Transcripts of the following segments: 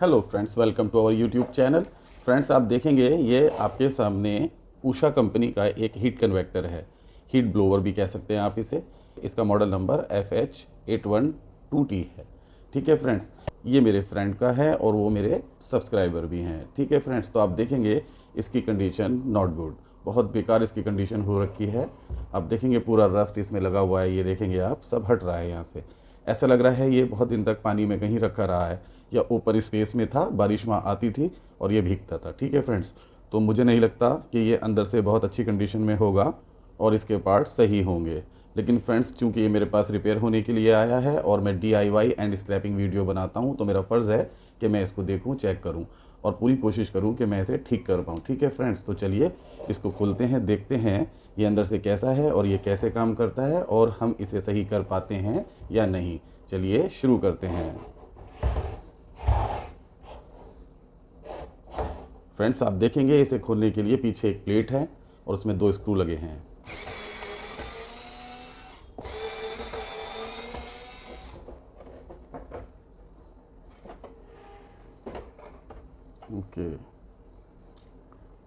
Hello friends, welcome to our YouTube channel. Friends, आप देखेंगे ये आपके सामने उषा कंपनी का एक हीट कन्वेक्टर है, हीट ब्लोवर भी कह सकते हैं आप इसे। इसका मॉडल नंबर FH812T है। ठीक है फ्रेंड्स, ये मेरे फ्रेंड का है और वो मेरे सब्सक्राइबर भी हैं। ठीक है फ्रेंड्स, तो आप देखेंगे इसकी कंडीशन नॉट गुड, बहुत बेकार इसकी कंडीशन हो रखी है। आप देखेंगे पूरा रस्ट इसमें लगा हुआ है, ये देखेंगे आप, सब हट रहा है यहाँ से। ऐसा लग रहा है ये बहुत दिन तक पानी में कहीं रखा रहा है या ऊपर स्पेस में था, बारिश वहाँ आती थी और ये भीगता था। ठीक है फ्रेंड्स, तो मुझे नहीं लगता कि ये अंदर से बहुत अच्छी कंडीशन में होगा और इसके पार्ट सही होंगे। लेकिन फ्रेंड्स, चूंकि ये मेरे पास रिपेयर होने के लिए आया है और मैं DIY एंड स्क्रैपिंग वीडियो बनाता हूँ, तो मेरा फ़र्ज़ है कि मैं इसको देखूँ, चेक करूँ और पूरी कोशिश करूँ कि मैं इसे ठीक कर पाऊँ। ठीक है फ्रेंड्स, तो चलिए इसको खोलते हैं, देखते हैं ये अंदर से कैसा है और ये कैसे काम करता है और हम इसे सही कर पाते हैं या नहीं। चलिए शुरू करते हैं। फ्रेंड्स, आप देखेंगे इसे खोलने के लिए पीछे एक प्लेट है और उसमें 2 स्क्रू लगे हैं। ओके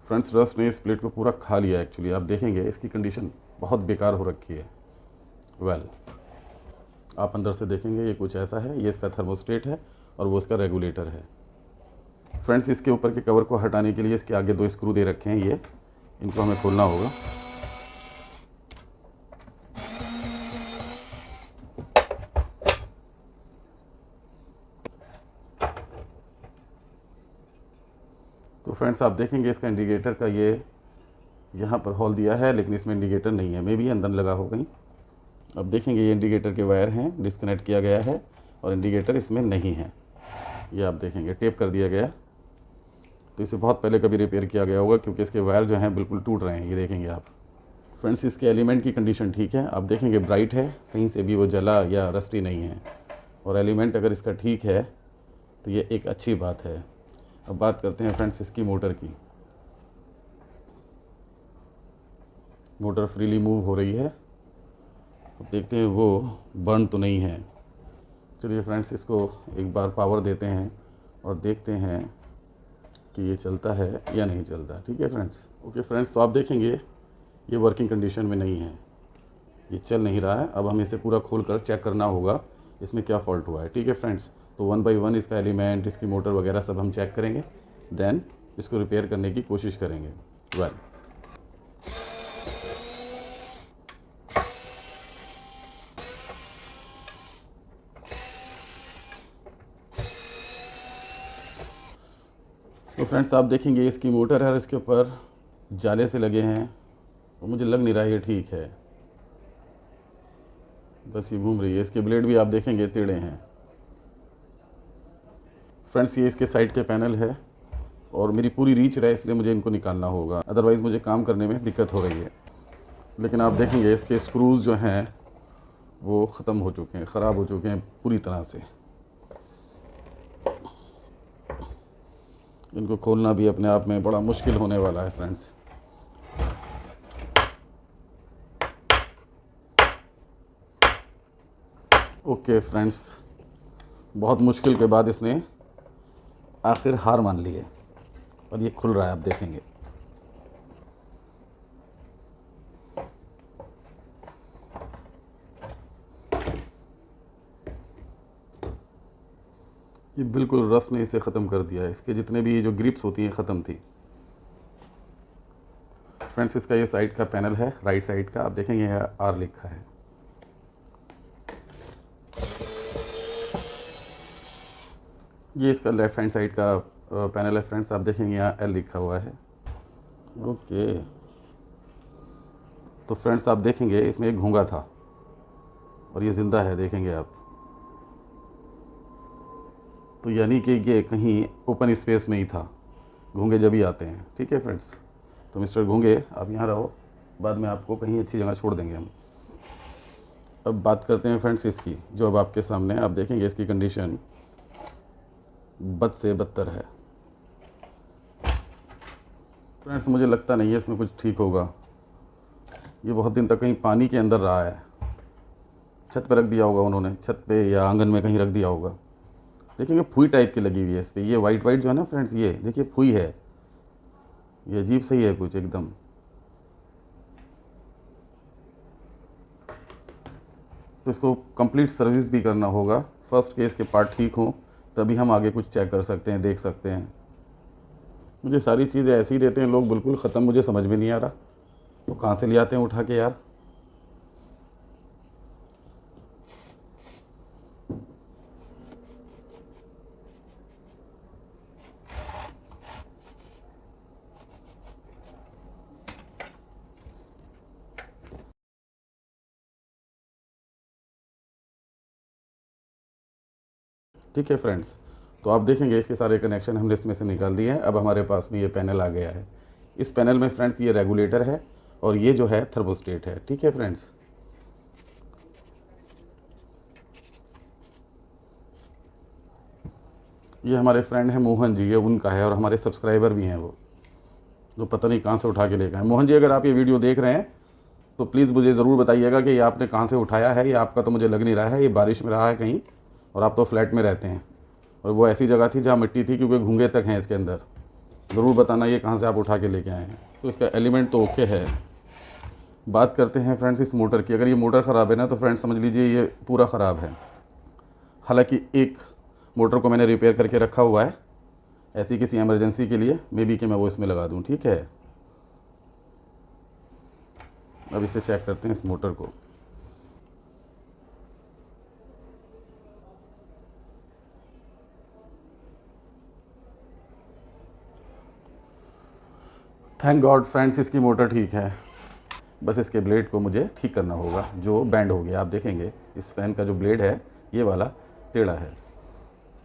फ्रेंड्स, रस्ट ने इस प्लेट को पूरा खा लिया। एक्चुअली आप देखेंगे इसकी कंडीशन बहुत बेकार हो रखी है। वेल, आप अंदर से देखेंगे ये कुछ ऐसा है। ये इसका थर्मोस्टेट है और वो इसका रेगुलेटर है। फ्रेंड्स, इसके ऊपर के कवर को हटाने के लिए इसके आगे 2 स्क्रू दे रखे हैं, ये इनको हमें खोलना होगा। तो फ्रेंड्स, आप देखेंगे इसका इंडिकेटर का ये यहाँ पर होल दिया है, लेकिन इसमें इंडिकेटर नहीं है, मे भी अंदर लगा हो कहीं। अब देखेंगे ये इंडिकेटर के वायर हैं, डिस्कनेक्ट किया गया है और इंडिकेटर इसमें नहीं है। ये आप देखेंगे टेप कर दिया गया, तो इसे बहुत पहले कभी रिपेयर किया गया होगा क्योंकि इसके वायर जो हैं बिल्कुल टूट रहे हैं। ये देखेंगे आप। फ्रेंड्स, इसके एलिमेंट की कंडीशन ठीक है, आप देखेंगे ब्राइट है, कहीं से भी वो जला या रस्टी नहीं है। और एलिमेंट अगर इसका ठीक है तो ये एक अच्छी बात है। अब बात करते हैं फ्रेंड्स इसकी मोटर की। मोटर फ्रीली मूव हो रही है, अब देखते हैं वो बर्न तो नहीं है। चलिए फ्रेंड्स, इसको एक बार पावर देते हैं और देखते हैं कि ये चलता है या नहीं चलता। ठीक है फ्रेंड्स। ओके फ्रेंड्स, तो आप देखेंगे ये वर्किंग कंडीशन में नहीं है, ये चल नहीं रहा है। अब हमें इसे पूरा खोल कर चेक करना होगा इसमें क्या फ़ॉल्ट हुआ है। ठीक है फ्रेंड्स, तो 1 बाय 1 इसका एलिमेंट, इसकी मोटर वगैरह सब हम चेक करेंगे, देन इसको रिपेयर करने की कोशिश करेंगे। वेल, तो फ्रेंड्स, आप देखेंगे इसकी मोटर है और इसके ऊपर जाले से लगे हैं और मुझे लग नहीं रहा ये ठीक है, बस ये घूम रही है। इसके ब्लेड भी आप देखेंगे टेढ़े हैं। फ्रेंड्स, ये इसके साइड के पैनल है और मेरी पूरी रीच रहा है, इसलिए मुझे इनको निकालना होगा, अदरवाइज़ मुझे काम करने में दिक्कत हो रही है। लेकिन आप देखेंगे इसके स्क्रूज़ जो हैं वो ख़त्म हो चुके हैं, ख़राब हो चुके हैं पूरी तरह से। इनको खोलना भी अपने आप में बड़ा मुश्किल होने वाला है फ्रेंड्स। ओके फ्रेंड्स, बहुत मुश्किल के बाद इसने आखिर हार मान ली है और ये खुल रहा है, आप देखेंगे। ये बिल्कुल रस ने इसे ख़त्म कर दिया है, इसके जितने भी जो ग्रिप्स होती हैं ख़त्म थी। फ्रेंड्स, इसका ये साइड का पैनल है, राइट साइड का, आप देखेंगे यहाँ R लिखा है। ये इसका लेफ़्ट हैंड साइड का पैनल है फ्रेंड्स, आप देखेंगे यहाँ L लिखा हुआ है। ओके, तो फ्रेंड्स, आप देखेंगे इसमें एक घोंगा था और ये ज़िंदा है, देखेंगे आप। तो यानी कि ये कहीं ओपन स्पेस में ही था, घोंगे जब ही आते हैं। ठीक है फ्रेंड्स, तो मिस्टर घोंगे आप यहाँ रहो, बाद में आपको कहीं अच्छी जगह छोड़ देंगे हम। अब बात करते हैं फ्रेंड्स इसकी, जो अब आपके सामने आप देखेंगे इसकी कंडीशन बद से बदतर है। फ्रेंड्स, मुझे लगता नहीं है इसमें कुछ ठीक होगा। ये बहुत दिन तक कहीं पानी के अंदर रहा है, छत पर रख दिया होगा उन्होंने, छत पे या आंगन में कहीं रख दिया होगा, देखेंगे फुई टाइप की लगी हुई है इस पर, ये वाइट वाइट जो है ना फ्रेंड्स, ये देखिए फुई है, ये अजीब सही है कुछ एकदम। तो इसको कंप्लीट सर्विस भी करना होगा, फर्स्ट केस के पार्ट ठीक हों तभी हम आगे कुछ चेक कर सकते हैं, देख सकते हैं। मुझे सारी चीज़ें ऐसे ही देते हैं लोग, बिल्कुल ख़त्म, मुझे समझ में नहीं आ रहा तो कहाँ से ले आते हैं उठा के यार। ठीक है फ्रेंड्स, तो आप देखेंगे इसके सारे कनेक्शन हमने इसमें से निकाल दिए हैं। अब हमारे पास में ये पैनल आ गया है। इस पैनल में फ्रेंड्स ये रेगुलेटर है और ये जो है थर्मोस्टेट है। ठीक है फ्रेंड्स, ये हमारे फ्रेंड हैं मोहन जी, ये उनका है और हमारे सब्सक्राइबर भी हैं वो, जो पता नहीं कहाँ से उठा के लेकर आए। मोहन जी, अगर आप ये वीडियो देख रहे हैं तो प्लीज़ मुझे ज़रूर बताइएगा कि ये आपने कहाँ से उठाया है। ये आपका तो मुझे लग नहीं रहा है, ये बारिश में रहा है कहीं, और आप तो फ्लैट में रहते हैं और वो ऐसी जगह थी जहाँ मिट्टी थी, क्योंकि घूंगे तक हैं इसके अंदर। ज़रूर बताना ये कहाँ से आप उठा के लेके आए हैं। तो इसका एलिमेंट तो ओके है। बात करते हैं फ्रेंड्स इस मोटर की। अगर ये मोटर ख़राब है ना तो फ्रेंड्स समझ लीजिए ये पूरा ख़राब है। हालांकि एक मोटर को मैंने रिपेयर करके रखा हुआ है ऐसी किसी इमरजेंसी के लिए, मे बी कि मैं वो इसमें लगा दूँ। ठीक है, अब इसे चेक करते हैं इस मोटर को। थैंक गॉड फ्रेंड्स, इसकी मोटर ठीक है। बस इसके ब्लेड को मुझे ठीक करना होगा जो बैंड हो गया। आप देखेंगे इस फैन का जो ब्लेड है ये वाला टेढ़ा है।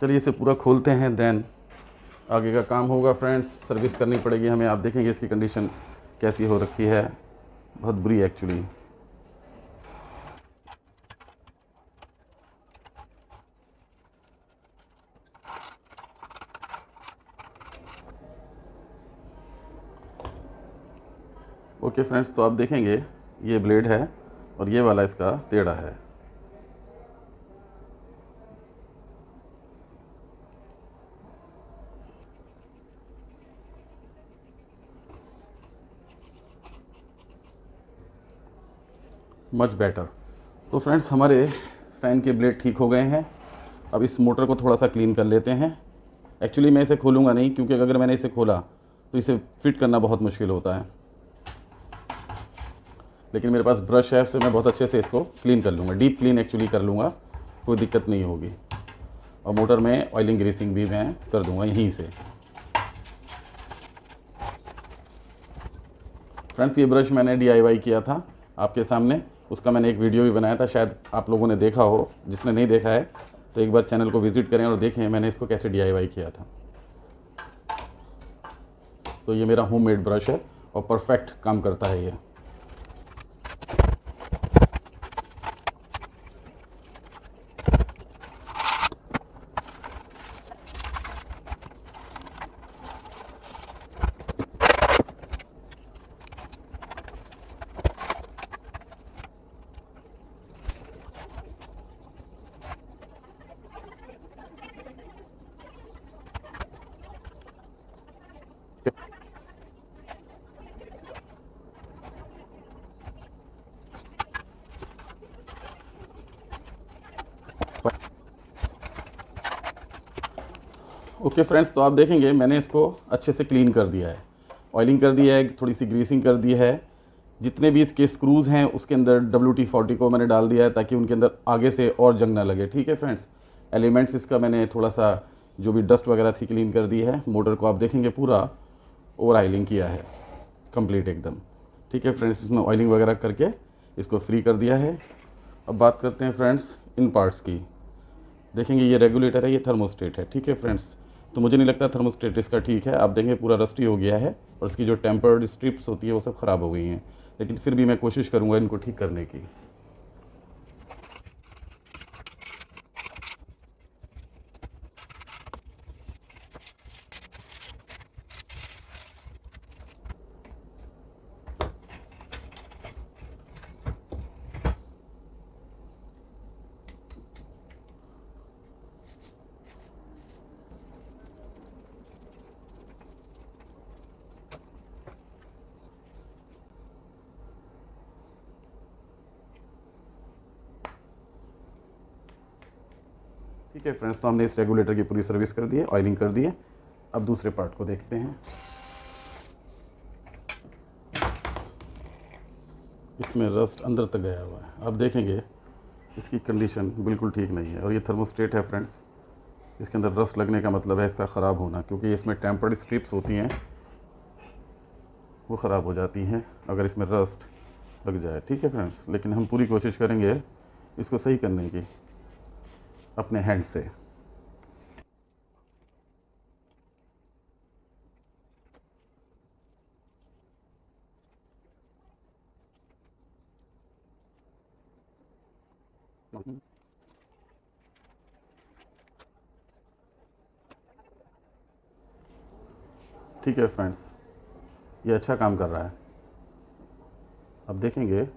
चलिए इसे पूरा खोलते हैं, देन आगे का काम होगा फ्रेंड्स। सर्विस करनी पड़ेगी हमें। आप देखेंगे इसकी कंडीशन कैसी हो रखी है, बहुत बुरी एक्चुअली। ओके फ्रेंड्स, तो आप देखेंगे ये ब्लेड है और ये वाला इसका टेढ़ा है। Much better. तो फ्रेंड्स हमारे फ़ैन के ब्लेड ठीक हो गए हैं। अब इस मोटर को थोड़ा सा क्लीन कर लेते हैं। एक्चुअली मैं इसे खोलूँगा नहीं, क्योंकि अगर मैंने इसे खोला तो इसे फिट करना बहुत मुश्किल होता है, लेकिन मेरे पास ब्रश है, उससे मैं बहुत अच्छे से इसको क्लीन कर लूँगा। डीप क्लीन एक्चुअली कर लूँगा, कोई दिक्कत नहीं होगी। और मोटर में ऑयलिंग ग्रीसिंग भी मैं कर दूँगा यहीं से। फ्रेंड्स ये ब्रश मैंने DIY किया था आपके सामने, उसका मैंने एक वीडियो भी बनाया था, शायद आप लोगों ने देखा हो। जिसने नहीं देखा है तो एक बार चैनल को विज़िट करें और देखें मैंने इसको कैसे DIY किया था। तो ये मेरा होममेड ब्रश है और परफेक्ट काम करता है ये। ओके फ्रेंड्स, तो आप देखेंगे मैंने इसको अच्छे से क्लीन कर दिया है, ऑयलिंग कर दिया है, थोड़ी सी ग्रीसिंग कर दी है। जितने भी इसके स्क्रूज़ हैं उसके अंदर WT-40 को मैंने डाल दिया है ताकि उनके अंदर आगे से और जंग ना लगे। ठीक है फ्रेंड्स, एलिमेंट्स इसका मैंने थोड़ा सा जो भी डस्ट वगैरह थी क्लीन कर दी है। मोटर को आप देखेंगे पूरा ओवर ऑयलिंग किया है कंप्लीट एकदम। ठीक है फ्रेंड्स, इसमें ऑयलिंग वगैरह करके इसको फ्री कर दिया है। अब बात करते हैं फ्रेंड्स इन पार्ट्स की। देखेंगे ये रेगुलेटर है, ये थर्मोस्टेट है। ठीक है फ्रेंड्स, तो मुझे नहीं लगता थर्मोस्टेट इसका ठीक है। आप देखेंगे पूरा रस्टी हो गया है और इसकी जो टेम्पर्ड स्ट्रिप्स होती है वो सब ख़राब हो गई हैं, लेकिन फिर भी मैं कोशिश करूँगा इनको ठीक करने की। ठीक है फ्रेंड्स, तो हमने इस रेगुलेटर की पूरी सर्विस कर दी है, ऑयलिंग कर दी है। अब दूसरे पार्ट को देखते हैं। इसमें रस्ट अंदर तक गया हुआ है। आप देखेंगे इसकी कंडीशन बिल्कुल ठीक नहीं है। और ये थर्मोस्टेट है फ्रेंड्स, इसके अंदर रस्ट लगने का मतलब है इसका ख़राब होना, क्योंकि इसमें टेम्पर्ड स्ट्रिप्स होती हैं, वो ख़राब हो जाती हैं अगर इसमें रस्ट लग जाए। ठीक है फ्रेंड्स, लेकिन हम पूरी कोशिश करेंगे इसको सही करने की अपने हैंड से। ठीक है फ्रेंड्स, ये अच्छा काम कर रहा है। अब देखेंगे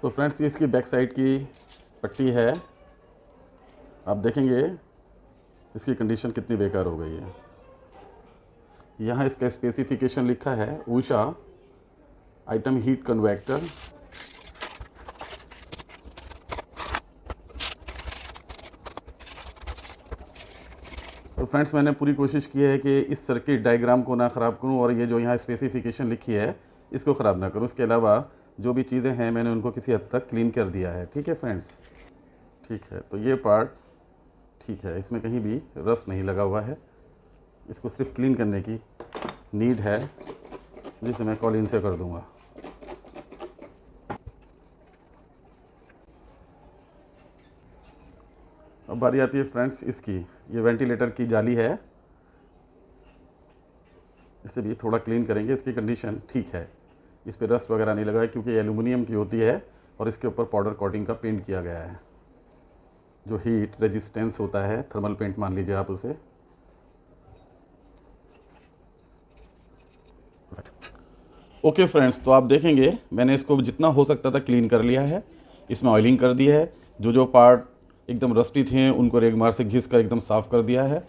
तो फ्रेंड्स, ये इसकी बैक साइड की पट्टी है। आप देखेंगे इसकी कंडीशन कितनी बेकार हो गई है। यहाँ इसका स्पेसिफिकेशन लिखा है उषा आइटम हीट कन्वेक्टर। तो फ्रेंड्स, मैंने पूरी कोशिश की है कि इस सर्किट डायग्राम को ना ख़राब करूं और ये जो यहाँ स्पेसिफिकेशन लिखी है इसको ख़राब ना करूं। इसके अलावा जो भी चीज़ें हैं मैंने उनको किसी हद तक क्लीन कर दिया है। ठीक है फ्रेंड्स, ठीक है। तो ये पार्ट ठीक है, इसमें कहीं भी रस्ट नहीं लगा हुआ है। इसको सिर्फ क्लीन करने की नीड है, जिसे मैं कॉलिन से कर दूंगा। अब बारी आती है फ्रेंड्स इसकी, ये वेंटिलेटर की जाली है, इसे भी थोड़ा क्लीन करेंगे। इसकी कंडीशन ठीक है, इस पर रस्ट वगैरह नहीं लगा है, क्योंकि ये एल्यूमिनियम की होती है और इसके ऊपर पाउडर कोटिंग का पेंट किया गया है, जो हीट रेजिस्टेंस होता है, थर्मल पेंट मान लीजिए आप उसे। ओके फ्रेंड्स, तो आप देखेंगे मैंने इसको जितना हो सकता था क्लीन कर लिया है। इसमें ऑयलिंग कर दी है, जो पार्ट एकदम रस्टी थे उनको रेगमार से घिस कर एकदम साफ़ कर दिया है।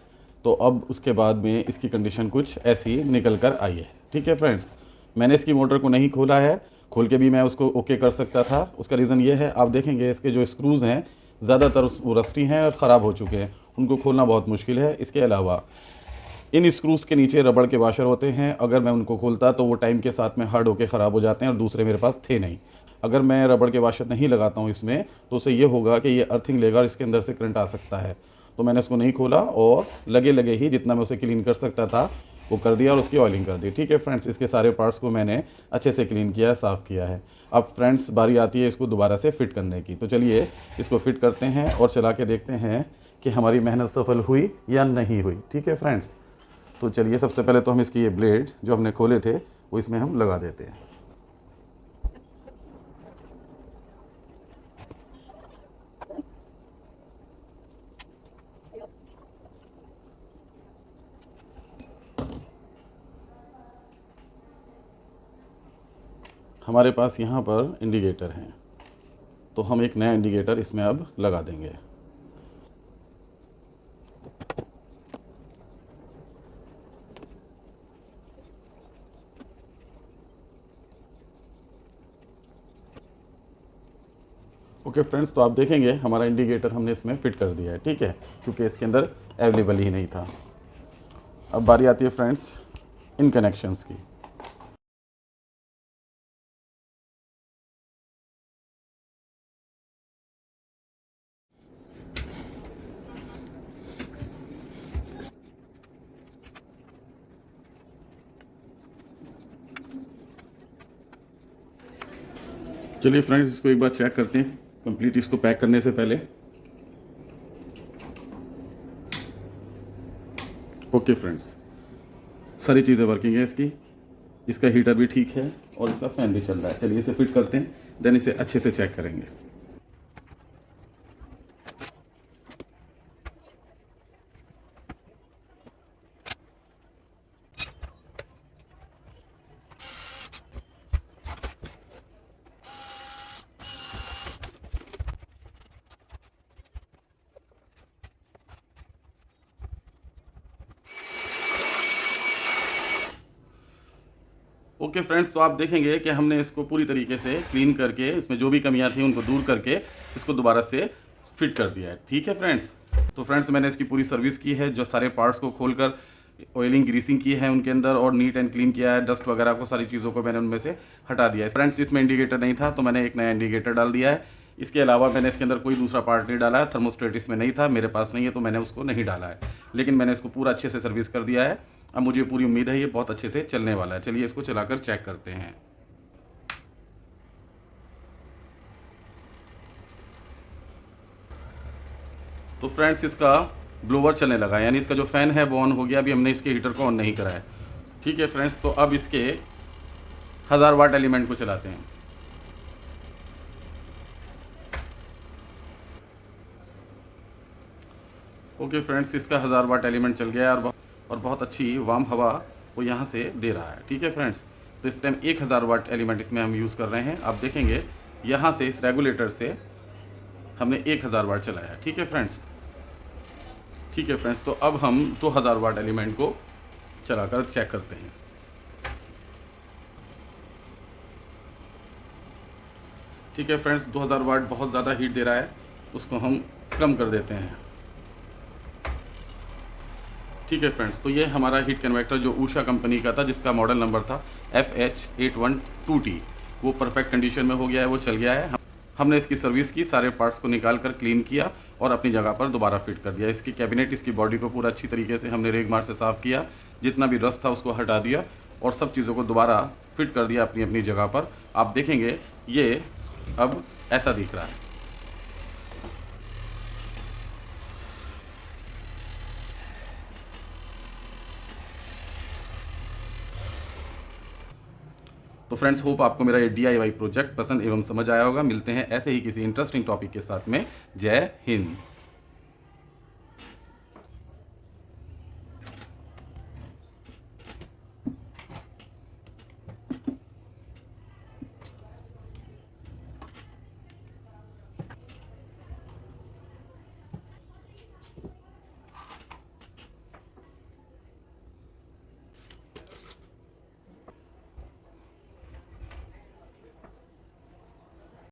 तो अब उसके बाद में इसकी कंडीशन कुछ ऐसी निकल कर आई है। ठीक है फ्रेंड्स, मैंने इसकी मोटर को नहीं खोला है, खोल के भी मैं उसको ओके कर सकता था। उसका रीज़न ये है, आप देखेंगे इसके जो स्क्रूज़ हैं ज़्यादातर वो रस्टी हैं और ख़राब हो चुके हैं, उनको खोलना बहुत मुश्किल है। इसके अलावा इन स्क्रूज़ के नीचे रबड़ के वाशर होते हैं, अगर मैं उनको खोलता तो वो टाइम के साथ में हार्ड होकर ख़राब हो जाते हैं, और दूसरे मेरे पास थे नहीं। अगर मैं रबड़ के वाशर नहीं लगाता हूँ इसमें, तो उससे ये होगा कि ये अर्थिंग लेगा और इसके अंदर से करंट आ सकता है। तो मैंने इसको नहीं खोला और लगे लगे ही जितना मैं उसे क्लीन कर सकता था वो कर दिया और उसकी ऑयलिंग कर दी। ठीक है फ्रेंड्स, इसके सारे पार्ट्स को मैंने अच्छे से क्लीन किया है, साफ़ किया है। अब फ्रेंड्स, बारी आती है इसको दोबारा से फिट करने की। तो चलिए इसको फिट करते हैं और चला के देखते हैं कि हमारी मेहनत सफल हुई या नहीं हुई। ठीक है फ्रेंड्स, तो चलिए सबसे पहले तो हम इसकी ये ब्लेड जो हमने खोले थे वो इसमें हम लगा देते हैं। हमारे पास यहाँ पर इंडिकेटर हैं, तो हम एक नया इंडिकेटर इसमें अब लगा देंगे। ओके फ्रेंड्स, तो आप देखेंगे हमारा इंडिकेटर हमने इसमें फिट कर दिया है। ठीक है, क्योंकि इसके अंदर अवेलेबल ही नहीं था। अब बारी आती है फ्रेंड्स इन कनेक्शंस की। चलिए फ्रेंड्स, इसको एक बार चेक करते हैं कंप्लीट, इसको पैक करने से पहले। ओके फ्रेंड्स, सारी चीज़ें वर्किंग है इसकी, इसका हीटर भी ठीक है और इसका फैन भी चल रहा है। चलिए इसे फिट करते हैं, देन इसे अच्छे से चेक करेंगे। ओके फ्रेंड्स, तो आप देखेंगे कि हमने इसको पूरी तरीके से क्लीन करके, इसमें जो भी कमियां थी उनको दूर करके इसको दोबारा से फिट कर दिया है। ठीक है फ्रेंड्स, तो फ्रेंड्स मैंने इसकी पूरी सर्विस की है, जो सारे पार्ट्स को खोलकर ऑयलिंग ग्रीसिंग की है उनके अंदर, और नीट एंड क्लीन किया है, डस्ट वगैरह को, सारी चीज़ों को मैंने उनमें से हटा दिया है। फ्रेंड्स इसमें इंडिकेटर नहीं था तो मैंने एक नया इंडिकेटर डाल दिया है। इसके अलावा मैंने इसके अंदर कोई दूसरा पार्ट नहीं डाला है। थर्मोस्टेट इसमें नहीं था, मेरे पास नहीं है तो मैंने उसको नहीं डाला है, लेकिन मैंने इसको पूरा अच्छे से सर्विस कर दिया है। अब मुझे पूरी उम्मीद है ये बहुत अच्छे से चलने वाला है। चलिए इसको चलाकर चेक करते हैं। तो फ्रेंड्स इसका ब्लोवर चलने लगा, यानी इसका जो फ़ैन है वो ऑन हो गया। अभी हमने इसके हीटर को ऑन नहीं करा है। ठीक है फ्रेंड्स, तो अब इसके 1000 वाट एलिमेंट को चलाते हैं। ओके फ्रेंड्स, इसका 1000 वाट एलिमेंट चल गया है और बहुत अच्छी वार्म हवा वो यहाँ से दे रहा है। ठीक है फ्रेंड्स, तो इस टाइम 1000 वाट एलिमेंट इसमें हम यूज़ कर रहे हैं। आप देखेंगे यहाँ से इस रेगुलेटर से हमने 1000 वाट चलाया है। ठीक है फ्रेंड्स, ठीक है फ्रेंड्स, तो अब हम 2000 वाट एलिमेंट को चलाकर चेक करते हैं। ठीक है फ्रेंड्स, 2000 वाट बहुत ज़्यादा हीट दे रहा है, उसको हम कम कर देते हैं। ठीक है फ्रेंड्स, तो ये हमारा हीट कन्वेक्टर जो ऊषा कंपनी का था, जिसका मॉडल नंबर था FH812T, वो परफेक्ट कंडीशन में हो गया है, वो चल गया है। हमने इसकी सर्विस की, सारे पार्ट्स को निकाल कर क्लीन किया और अपनी जगह पर दोबारा फिट कर दिया। इसकी कैबिनेट, इसकी बॉडी को पूरा अच्छी तरीके से हमने रेगमार से साफ़ किया, जितना भी रस्ट था उसको हटा दिया और सब चीज़ों को दोबारा फिट कर दिया अपनी अपनी जगह पर। आप देखेंगे ये अब ऐसा दिख रहा है। तो फ्रेंड्स, होप आपको मेरा ये DIY प्रोजेक्ट पसंद एवं समझ आया होगा। मिलते हैं ऐसे ही किसी इंटरेस्टिंग टॉपिक के साथ में। जय हिंद।